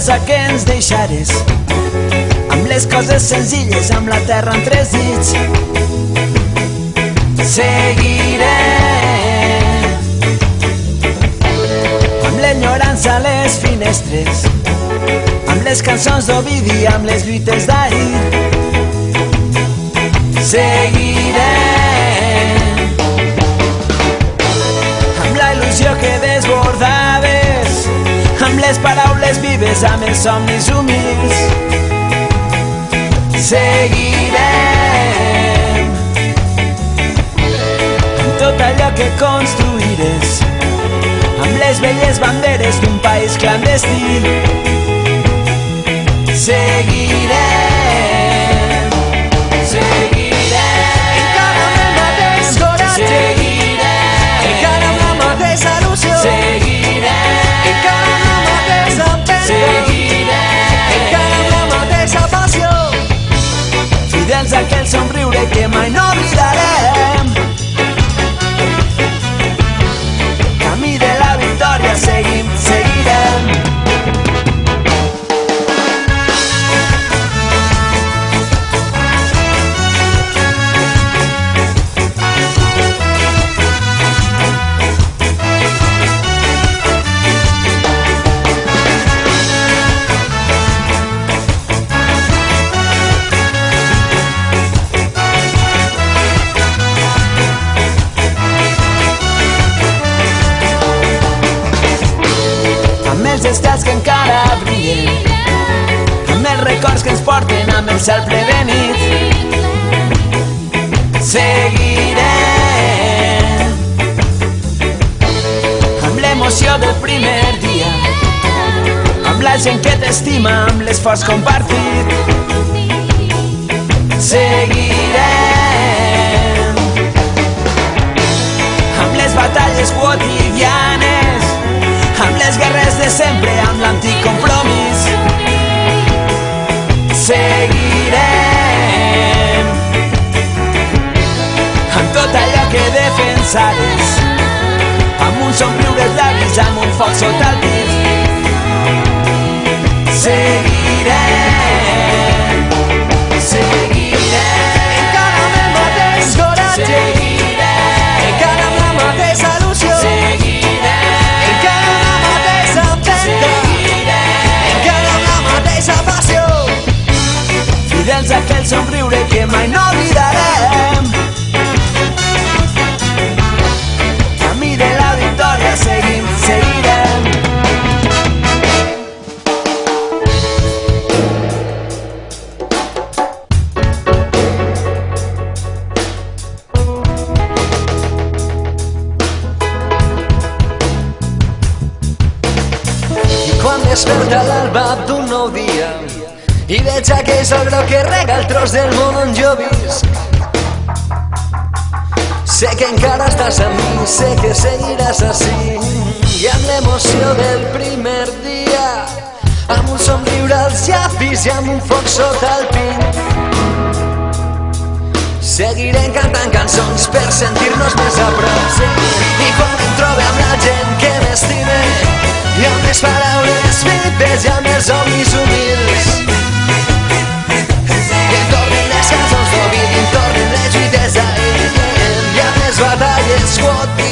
promesa que ens deixares, amb les coses senzilles, amb la terra entre els dits. Seguiré amb l'enyorança a les finestres, amb les cançons d'Ovidi, amb les lluites d'ahir. Seguiré amb la il·lusió que desbordaves, amb les paraules vives, amb els somnis humils. Seguirem amb tot allò que construïres, amb les velles banderes d'un país clandestí. Seguirem, seguirem, encara amb el mateix coratge, seguirem, encara amb la mateixa il·lusió, seguirem, encara amb la mateixa empenta, seguirem, encara amb la mateixa passió. fidels a aquell somriure que mai no oblidarem. Camí de la victòria seguim, seguirem. Amb els estels que encara brillen, amb els records que ens porten amb el cel prevenit. Seguirem amb l'emoció del primer dia, amb la gent que t'estima, amb l'esforç compartit. Seguirem amb les batalles quotidianes, amb les guerres de sempre, amb l'antic compromís. Seguirem amb tot allò que defensaves, amb un somriure als llavis, amb un foc sota el pit. Seguirem, seguirem, Encara amb el mateix coratge, seguirem, encara amb la mateixa il·lusió, encara amb la mateixa empenta, encara amb la mateixa passió. fidels a aquell somriure que mai no oblidarem. Camí de la victòria seguim, seguirem. I quan desperta l'alba d'un nou dia i veig aquell sol groc que rega el tros del món on jo visc, sé que encara estàs amb mi, sé que seguiràs així. I amb l'emoció del primer dia, amb un somriure als llavis i amb un foc sota el pit, seguirem cantant cançons per sentir-nos més a prop. I quan em trobe amb la gent que m'estime, i amb les paraules vives i amb els somnis humils, que em tornen les cançons d'Ovidi, em tornen les lluites d'ahir, i amb les batalles quotidianes,